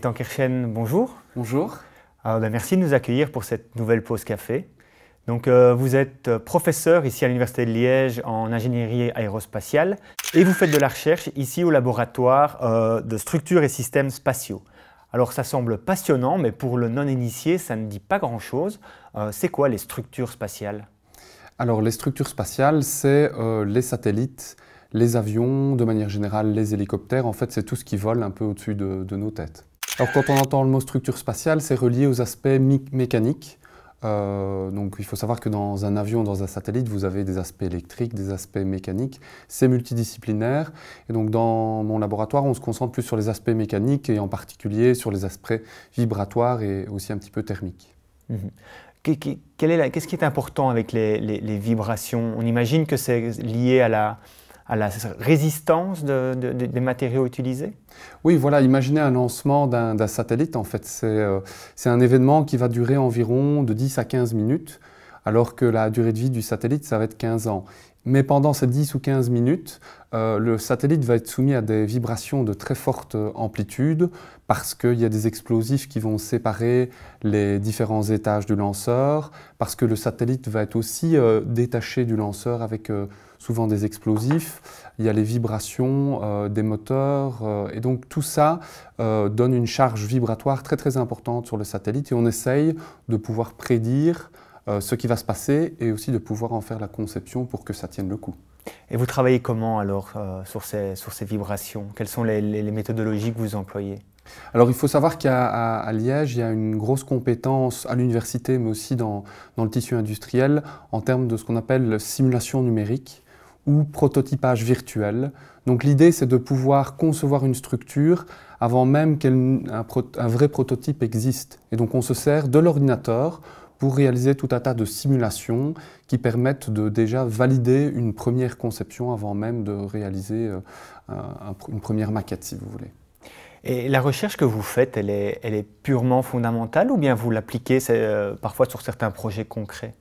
Gaëtan Kirchen, bonjour. Bonjour. Merci de nous accueillir pour cette nouvelle pause café. Donc, vous êtes professeur ici à l'Université de Liège en ingénierie aérospatiale et vous faites de la recherche ici au laboratoire de structures et systèmes spatiaux. Alors ça semble passionnant, mais pour le non-initié, ça ne dit pas grand-chose. C'est quoi les structures spatiales? Alors les structures spatiales, c'est les satellites, les avions, de manière générale les hélicoptères. En fait, c'est tout ce qui vole un peu au-dessus de nos têtes. Alors quand on entend le mot structure spatiale, c'est relié aux aspects mécaniques. Donc il faut savoir que dans un avion, dans un satellite, vous avez des aspects électriques, des aspects mécaniques. C'est multidisciplinaire. Et donc dans mon laboratoire, on se concentre plus sur les aspects mécaniques et en particulier sur les aspects vibratoires et aussi un petit peu thermiques. Qu'est-ce qui est important avec les vibrations? On imagine que c'est lié à la résistance des matériaux utilisés? Oui, voilà, imaginez un lancement d'un satellite. En fait, c'est un événement qui va durer environ de 10 à 15 minutes, alors que la durée de vie du satellite, ça va être 15 ans. Mais pendant ces 10 ou 15 minutes, le satellite va être soumis à des vibrations de très forte amplitude parce qu'il y a des explosifs qui vont séparer les différents étages du lanceur, parce que le satellite va être aussi détaché du lanceur avec souvent des explosifs. Il y a les vibrations des moteurs et donc tout ça donne une charge vibratoire très très importante sur le satellite et on essaye de pouvoir prédire ce qui va se passer et aussi de pouvoir en faire la conception pour que ça tienne le coup. Et vous travaillez comment alors sur ces vibrations? Quelles sont les méthodologies que vous employez? Alors il faut savoir qu'à Liège, il y a une grosse compétence à l'université mais aussi dans le tissu industriel en termes de ce qu'on appelle simulation numérique ou prototypage virtuel. Donc l'idée c'est de pouvoir concevoir une structure avant même qu'un vrai prototype existe. Et donc on se sert de l'ordinateur pour réaliser tout un tas de simulations qui permettent de déjà valider une première conception avant même de réaliser une première maquette, si vous voulez. Et la recherche que vous faites, elle est purement fondamentale ou bien vous l'appliquez parfois sur certains projets concrets?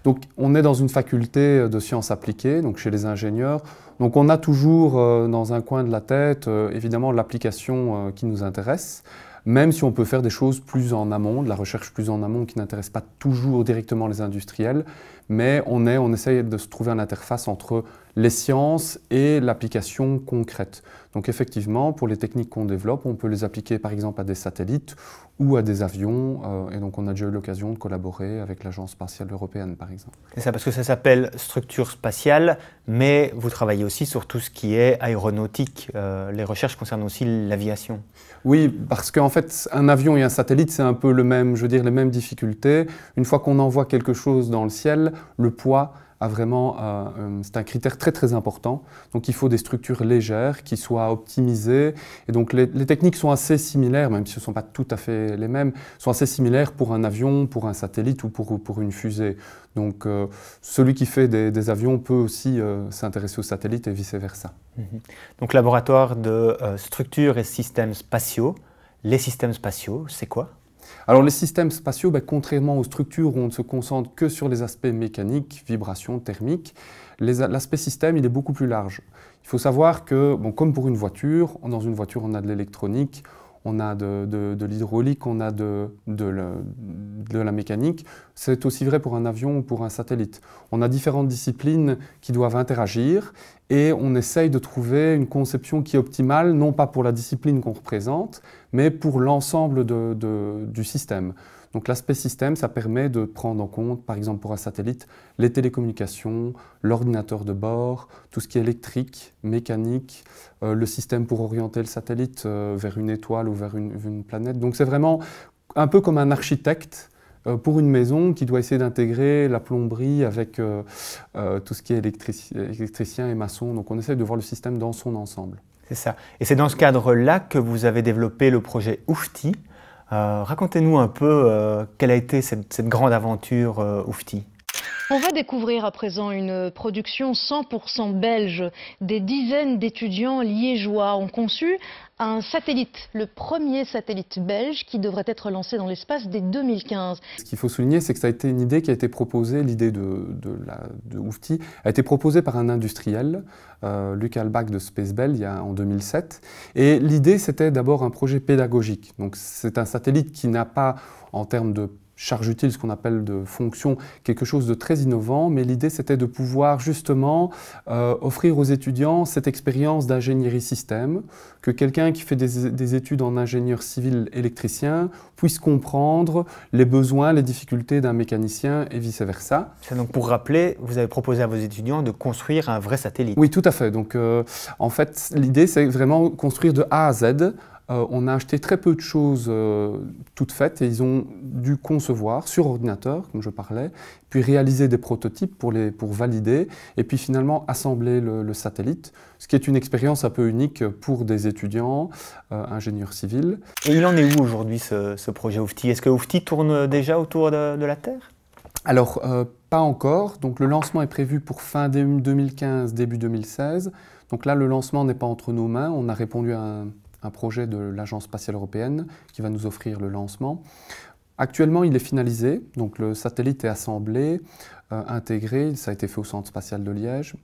Donc on est dans une faculté de sciences appliquées, donc chez les ingénieurs. Donc on a toujours dans un coin de la tête, évidemment, l'application qui nous intéresse. Même si on peut faire des choses plus en amont, de la recherche plus en amont qui n'intéresse pas toujours directement les industriels, mais on essaye de se trouver une interface entre les sciences et l'application concrète. Donc effectivement, pour les techniques qu'on développe, on peut les appliquer par exemple à des satellites ou à des avions, et donc on a déjà eu l'occasion de collaborer avec l'Agence spatiale européenne par exemple. C'est ça, parce que ça s'appelle structure spatiale, mais vous travaillez aussi sur tout ce qui est aéronautique. Les recherches concernent aussi l'aviation. Oui, parce qu'en fait, un avion et un satellite, c'est un peu le même, je veux dire, les mêmes difficultés. Une fois qu'on envoie quelque chose dans le ciel, le poids a vraiment, c'est un critère très très important. Donc il faut des structures légères qui soient optimisées. Et donc les techniques sont assez similaires, même si ce ne sont pas tout à fait les mêmes, sont assez similaires pour un avion, pour un satellite ou pour une fusée. Donc celui qui fait des avions peut aussi s'intéresser aux satellites et vice-versa. Donc laboratoire de structures et systèmes spatiaux. Les systèmes spatiaux, c'est quoi? Alors les systèmes spatiaux, contrairement aux structures où on ne se concentre que sur les aspects mécaniques, vibrations, thermiques, l'aspect système il est beaucoup plus large. Il faut savoir que, comme pour une voiture, dans une voiture on a de l'électronique, on a de l'hydraulique, on a de la mécanique. C'est aussi vrai pour un avion ou pour un satellite. On a différentes disciplines qui doivent interagir et on essaye de trouver une conception qui est optimale, non pas pour la discipline qu'on représente, mais pour l'ensemble du système. Donc l'aspect système, ça permet de prendre en compte, par exemple pour un satellite, les télécommunications, l'ordinateur de bord, tout ce qui est électrique, mécanique, le système pour orienter le satellite vers une étoile ou vers une planète. Donc c'est vraiment un peu comme un architecte pour une maison qui doit essayer d'intégrer la plomberie avec tout ce qui est électricien et maçon. Donc on essaie de voir le système dans son ensemble. C'est ça. Et c'est dans ce cadre-là que vous avez développé le projet OUFTI. Racontez-nous un peu quelle a été cette grande aventure OUFTI. On va découvrir à présent une production 100% belge. Des dizaines d'étudiants liégeois ont conçu un satellite, le premier satellite belge qui devrait être lancé dans l'espace dès 2015. Ce qu'il faut souligner, c'est que ça a été une idée qui a été proposée, l'idée de Oufti, a été proposée par un industriel, Luc Albach de Spacebell, en 2007. Et l'idée, c'était d'abord un projet pédagogique. Donc c'est un satellite qui n'a pas, en termes de charge utile, ce qu'on appelle de fonction, quelque chose de très innovant, mais l'idée c'était de pouvoir justement offrir aux étudiants cette expérience d'ingénierie système, que quelqu'un qui fait des études en ingénieur civil électricien puisse comprendre les besoins, les difficultés d'un mécanicien et vice-versa. Donc pour rappeler, vous avez proposé à vos étudiants de construire un vrai satellite. Oui, tout à fait. Donc en fait, l'idée c'est vraiment construire de A à Z. On a acheté très peu de choses toutes faites et ils ont dû concevoir sur ordinateur, comme je parlais, puis réaliser des prototypes pour valider et puis finalement assembler le satellite, ce qui est une expérience un peu unique pour des étudiants, ingénieurs civils. Et il en est où aujourd'hui ce projet Oufti? Est-ce que Oufti tourne déjà autour de la Terre? Alors, pas encore. Donc le lancement est prévu pour fin 2015, début 2016. Donc là, le lancement n'est pas entre nos mains. On a répondu à un projet de l'Agence spatiale européenne qui va nous offrir le lancement. Actuellement, il est finalisé, donc le satellite est assemblé, intégré, ça a été fait au Centre spatial de Liège,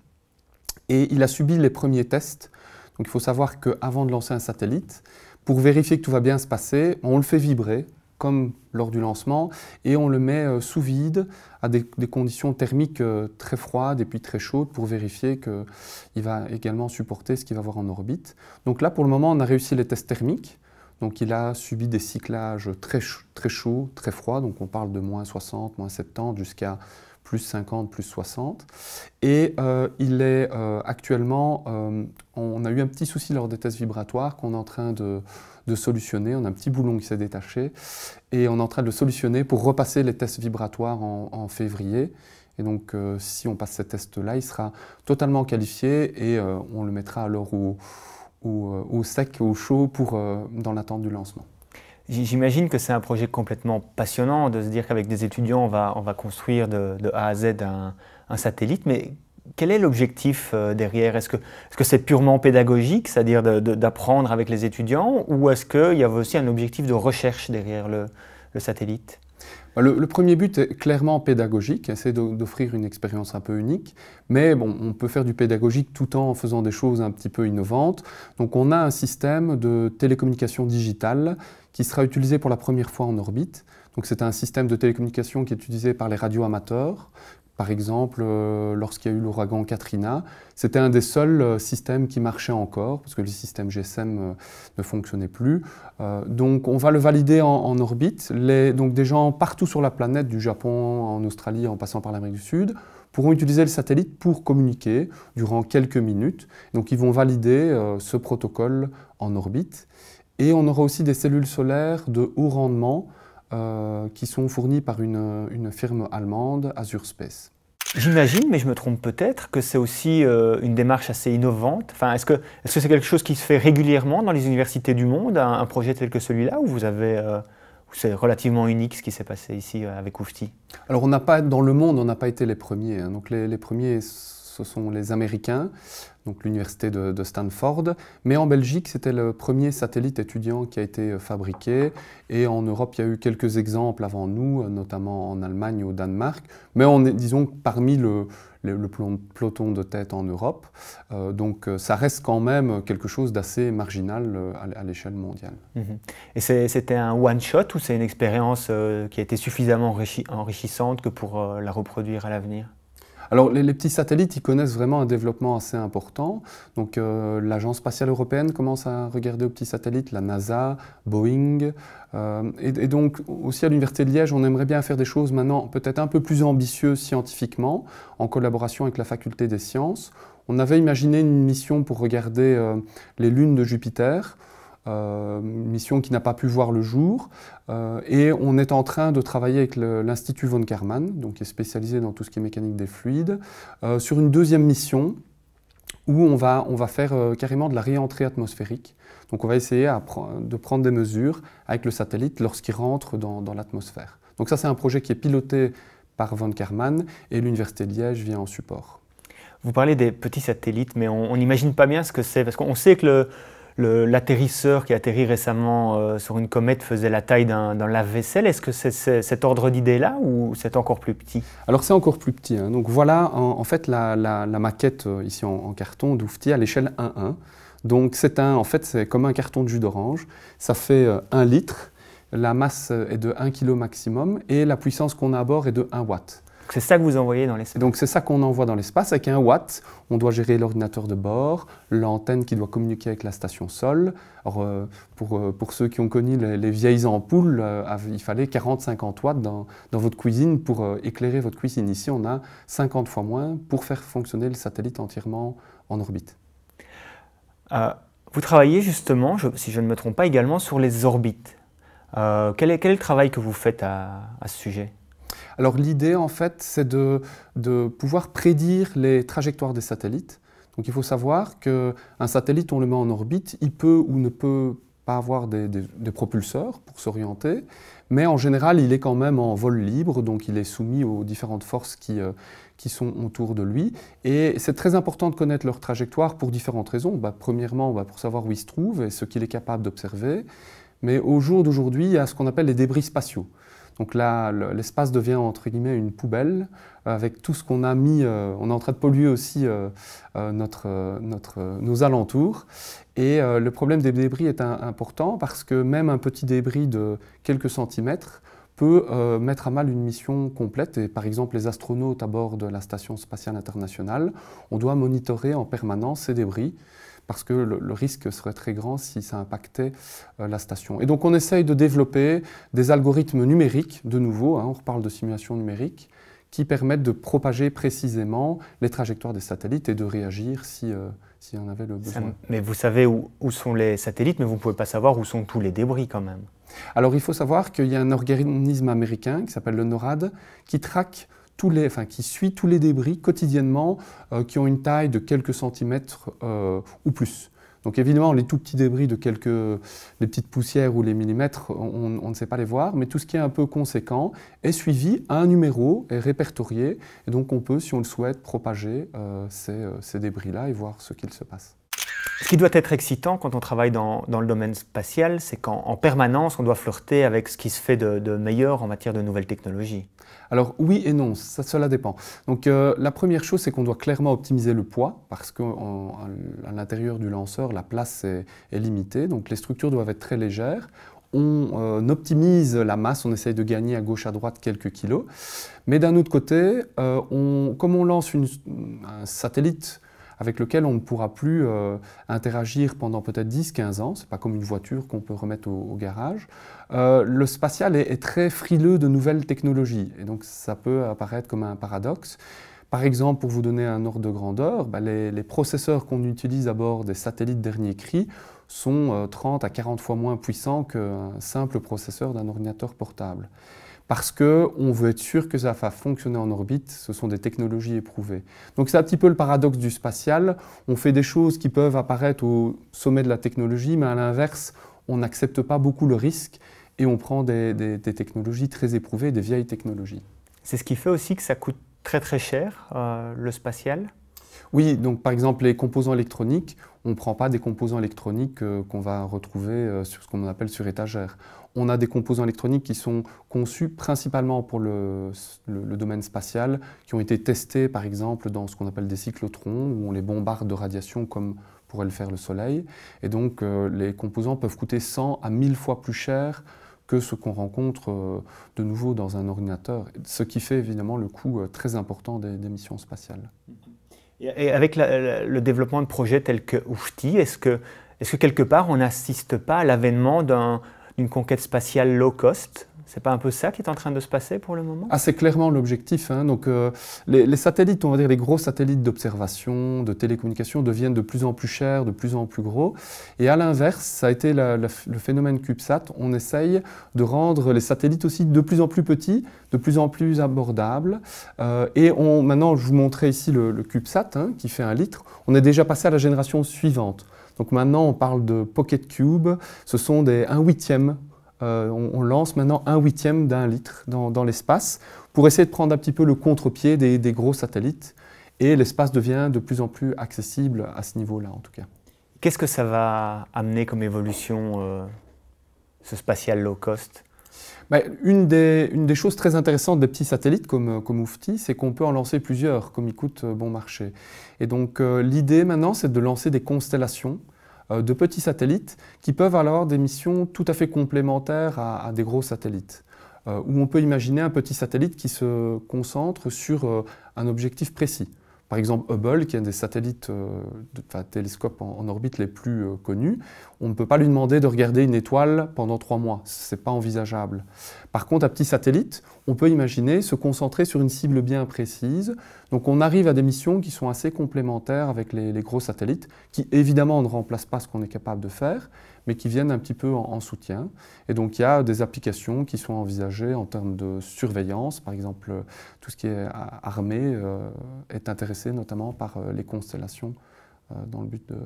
et il a subi les premiers tests. Donc il faut savoir qu'avant de lancer un satellite, pour vérifier que tout va bien se passer, on le fait vibrer, comme lors du lancement, et on le met sous vide à des conditions thermiques très froides et puis très chaudes pour vérifier qu'il va également supporter ce qu'il va avoir en orbite. Donc là, pour le moment, on a réussi les tests thermiques. Donc il a subi des cyclages très chauds, très froids, donc on parle de moins 60, moins 70 jusqu'à plus 50, plus 60. Et il est actuellement, on a eu un petit souci lors des tests vibratoires qu'on est en train de solutionner. On a un petit boulon qui s'est détaché et on est en train de le solutionner pour repasser les tests vibratoires en février. Et donc si on passe ces tests-là, il sera totalement qualifié et on le mettra alors au sec, au chaud dans l'attente du lancement. J'imagine que c'est un projet complètement passionnant de se dire qu'avec des étudiants, on va construire de A à Z un satellite, mais quel est l'objectif derrière? Est-ce que c'est purement pédagogique, c'est-à-dire d'apprendre avec les étudiants, ou est-ce qu'il y a aussi un objectif de recherche derrière le satellite? Le premier but est clairement pédagogique, essayer d'offrir une expérience un peu unique, mais bon, on peut faire du pédagogique tout en faisant des choses un petit peu innovantes. Donc on a un système de télécommunication digitale qui sera utilisé pour la première fois en orbite. Donc c'est un système de télécommunication qui est utilisé par les radioamateurs. Par exemple, lorsqu'il y a eu l'ouragan Katrina, c'était un des seuls systèmes qui marchait encore, parce que le système GSM ne fonctionnait plus. Donc on va le valider en orbite. Donc des gens partout sur la planète, du Japon, en Australie, en passant par l'Amérique du Sud, pourront utiliser le satellite pour communiquer durant quelques minutes. Donc ils vont valider ce protocole en orbite. Et on aura aussi des cellules solaires de haut rendement, qui sont fournis par une firme allemande, Azure Space. J'imagine, mais je me trompe peut-être, que c'est aussi une démarche assez innovante. Enfin, est-ce que c'est quelque chose qui se fait régulièrement dans les universités du monde, un projet tel que celui-là, ou c'est relativement unique ce qui s'est passé ici avec Oufti? Alors dans le monde, on n'a pas été les premiers. Hein. Donc les premiers, ce sont les Américains, donc l'université de Stanford. Mais en Belgique, c'était le premier satellite étudiant qui a été fabriqué. Et en Europe, il y a eu quelques exemples avant nous, notamment en Allemagne et au Danemark. Mais on est, disons, parmi le peloton de tête en Europe. Donc ça reste quand même quelque chose d'assez marginal à l'échelle mondiale. Et c'était un one-shot ou c'est une expérience qui a été suffisamment enrichissante que pour la reproduire à l'avenir? Alors les petits satellites, ils connaissent vraiment un développement assez important. Donc l'Agence spatiale européenne commence à regarder aux petits satellites, la NASA, Boeing. Et donc aussi à l'Université de Liège, on aimerait bien faire des choses maintenant peut-être un peu plus ambitieuses scientifiquement, en collaboration avec la faculté des sciences. On avait imaginé une mission pour regarder les lunes de Jupiter. Une mission qui n'a pas pu voir le jour. Et on est en train de travailler avec l'Institut von Karman, donc qui est spécialisé dans tout ce qui est mécanique des fluides, sur une deuxième mission où on va faire carrément de la réentrée atmosphérique. Donc on va essayer de prendre des mesures avec le satellite lorsqu'il rentre dans l'atmosphère. Donc ça, c'est un projet qui est piloté par von Karman et l'Université de Liège vient en support. Vous parlez des petits satellites, mais on n'imagine pas bien ce que c'est, parce qu'on sait que l'atterrisseur qui a atterri récemment sur une comète faisait la taille d'un lave-vaisselle. Est-ce que c'est cet ordre d'idée-là ou c'est encore plus petit? Alors c'est encore plus petit, hein. Donc voilà en fait la maquette ici en carton d'Oufti à l'échelle 1:1. Donc en fait c'est comme un carton de jus d'orange. Ça fait 1 litre, la masse est de 1 kg maximum et la puissance qu'on a à bord est de 1 watt. C'est ça que vous envoyez dans l'espace? Donc c'est ça qu'on envoie dans l'espace. Avec 1 watt, on doit gérer l'ordinateur de bord, l'antenne qui doit communiquer avec la station sol. Alors, pour ceux qui ont connu les vieilles ampoules, il fallait 40-50 watts dans votre cuisine pour éclairer votre cuisine. Ici, on a 50 fois moins pour faire fonctionner le satellite entièrement en orbite. Vous travaillez justement, si je ne me trompe pas, également sur les orbites. Quel est le travail que vous faites à ce sujet? Alors l'idée en fait c'est de pouvoir prédire les trajectoires des satellites. Donc il faut savoir qu'un satellite, on le met en orbite, il peut ou ne peut pas avoir des propulseurs pour s'orienter, mais en général il est quand même en vol libre, donc il est soumis aux différentes forces qui sont autour de lui. Et c'est très important de connaître leur trajectoire pour différentes raisons. Premièrement, pour savoir où il se trouve et ce qu'il est capable d'observer. Mais au jour d'aujourd'hui, il y a ce qu'on appelle les débris spatiaux. Donc là, l'espace devient entre guillemets une poubelle avec tout ce qu'on a mis. On est en train de polluer aussi nos alentours. Et le problème des débris est important parce que même un petit débris de quelques centimètres peut mettre à mal une mission complète. Et par exemple, les astronautes à bord de la Station spatiale internationale, on doit monitorer en permanence ces débris, parce que le risque serait très grand si ça impactait la station. Et donc on essaye de développer des algorithmes numériques, de nouveau, hein, on reparle de simulation numérique, qui permettent de propager précisément les trajectoires des satellites et de réagir si on avait le besoin. Mais vous savez où sont les satellites, mais vous ne pouvez pas savoir où sont tous les débris quand même. Alors il faut savoir qu'il y a un organisme américain qui s'appelle le NORAD, qui traque qui suit tous les débris quotidiennement qui ont une taille de quelques centimètres ou plus. Donc évidemment, les tout petits débris de les petites poussières ou les millimètres, on ne sait pas les voir, mais tout ce qui est un peu conséquent est suivi à un numéro, est répertorié, et donc on peut, si on le souhaite, propager ces débris-là et voir ce qu'il se passe. Ce qui doit être excitant quand on travaille dans le domaine spatial, c'est qu'en permanence, on doit flirter avec ce qui se fait de meilleur en matière de nouvelles technologies. Alors oui et non, cela dépend. Donc la première chose, c'est qu'on doit clairement optimiser le poids, parce qu'à l'intérieur du lanceur, la place est limitée, donc les structures doivent être très légères. On optimise la masse, on essaye de gagner à gauche à droite quelques kilos. Mais d'un autre côté, comme on lance un satellite avec lequel on ne pourra plus interagir pendant peut-être 10-15 ans. Ce n'est pas comme une voiture qu'on peut remettre au garage. Le spatial est très frileux de nouvelles technologies, et donc ça peut apparaître comme un paradoxe. Par exemple, pour vous donner un ordre de grandeur, les processeurs qu'on utilise à bord des satellites dernier cri sont 30 à 40 fois moins puissants qu'un simple processeur d'un ordinateur portable. Parce qu'on veut être sûr que ça va fonctionner en orbite, ce sont des technologies éprouvées. Donc c'est un petit peu le paradoxe du spatial, on fait des choses qui peuvent apparaître au sommet de la technologie, mais à l'inverse, on n'accepte pas beaucoup le risque et on prend des technologies très éprouvées, des vieilles technologies. C'est ce qui fait aussi que ça coûte très très cher, le spatial? Oui, donc par exemple les composants électroniques, on ne prend pas des composants électroniques qu'on va retrouver sur ce qu'on appelle sur étagère. On a des composants électroniques qui sont conçus principalement pour le domaine spatial, qui ont été testés par exemple dans ce qu'on appelle des cyclotrons, où on les bombarde de radiation comme pourrait le faire le Soleil. Et donc les composants peuvent coûter 100 à 1000 fois plus cher que ce qu'on rencontre de nouveau dans un ordinateur, ce qui fait évidemment le coût très important des missions spatiales. Et avec le développement de projets tels que Oufti, est-ce que quelque part on n'assiste pas à l'avènement d'une conquête spatiale low cost? C'est pas un peu ça qui est en train de se passer pour le moment? Ah, c'est clairement l'objectif, hein. Donc, les satellites, on va dire les gros satellites d'observation, de télécommunication deviennent de plus en plus chers, de plus en plus gros. Et à l'inverse, ça a été le phénomène CubeSat. On essaye de rendre les satellites aussi de plus en plus petits, de plus en plus abordables. Maintenant, je vous montrais ici le CubeSat, hein, qui fait 1 litre. On est déjà passé à la génération suivante. Donc maintenant, on parle de Pocket Cube. Ce sont des 1/8e. On lance maintenant 1/8e d'1 litre dans l'espace pour essayer de prendre un petit peu le contre-pied des gros satellites. Et l'espace devient de plus en plus accessible à ce niveau-là, en tout cas. Qu'est-ce que ça va amener comme évolution, ce spatial low cost? Une des choses très intéressantes des petits satellites comme Oufti, c'est qu'on peut en lancer plusieurs, comme ils coûtent bon marché. Et donc l'idée maintenant, c'est de lancer des constellations de petits satellites qui peuvent avoir des missions tout à fait complémentaires à des gros satellites. Où on peut imaginer un petit satellite qui se concentre sur un objectif précis. Par exemple, Hubble, qui est un des satellites, télescopes en orbite les plus connus, on ne peut pas lui demander de regarder une étoile pendant 3 mois. Ce n'est pas envisageable. Par contre, un petit satellite, on peut imaginer se concentrer sur une cible bien précise. Donc on arrive à des missions qui sont assez complémentaires avec les gros satellites, qui évidemment ne remplacent pas ce qu'on est capable de faire, mais qui viennent un petit peu en soutien. Et donc il y a des applications qui sont envisagées en termes de surveillance. Par exemple, tout ce qui est armé est intéressé notamment par les constellations dans le but de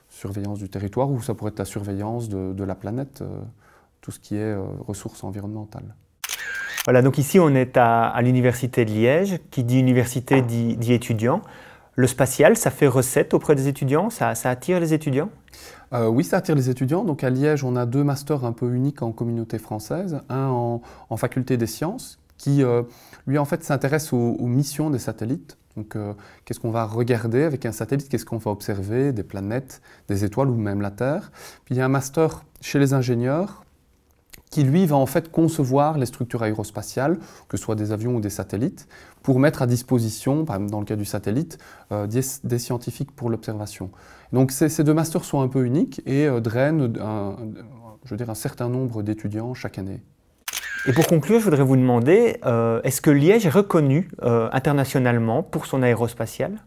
surveillance du territoire, ou ça pourrait être la surveillance de la planète, tout ce qui est ressources environnementales. Voilà, donc ici on est à l'Université de Liège. Qui dit université dit étudiant. Le spatial, ça fait recette auprès des étudiants? Ça attire les étudiants? Oui, ça attire les étudiants. Donc à Liège, on a 2 masters un peu uniques en communauté française. Un en faculté des sciences, qui lui en fait s'intéresse aux missions des satellites. Donc qu'est-ce qu'on va regarder avec un satellite, qu'est-ce qu'on va observer, des planètes, des étoiles ou même la Terre. Puis il y a un master chez les ingénieurs qui lui va en fait concevoir les structures aérospatiales, que ce soit des avions ou des satellites, pour mettre à disposition, par exemple dans le cas du satellite, des scientifiques pour l'observation. Donc ces 2 masters sont un peu uniques et drainent un certain nombre d'étudiants chaque année. Et pour conclure, je voudrais vous demander, est-ce que Liège est reconnu internationalement pour son aérospatial?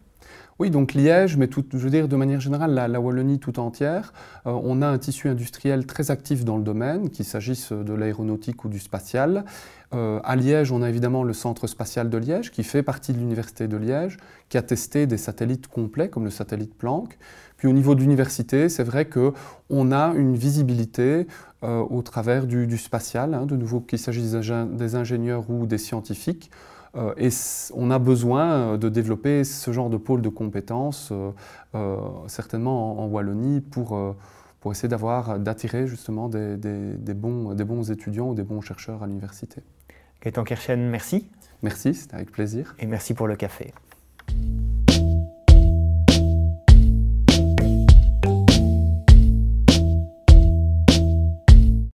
Oui, donc Liège, mais de manière générale, la Wallonie tout entière, on a un tissu industriel très actif dans le domaine, qu'il s'agisse de l'aéronautique ou du spatial. À Liège, on a évidemment le Centre spatial de Liège, qui fait partie de l'Université de Liège, qui a testé des satellites complets, comme le satellite Planck. Puis au niveau de l'université, c'est vrai qu'on a une visibilité au travers du spatial, de nouveau qu'il s'agisse des ingénieurs ou des scientifiques. Et on a besoin de développer ce genre de pôle de compétences, certainement en Wallonie, pour essayer d'attirer justement des bons étudiants ou des bons chercheurs à l'université. Gaëtan Kerchen, merci. Merci, c'était avec plaisir. Et merci pour le café.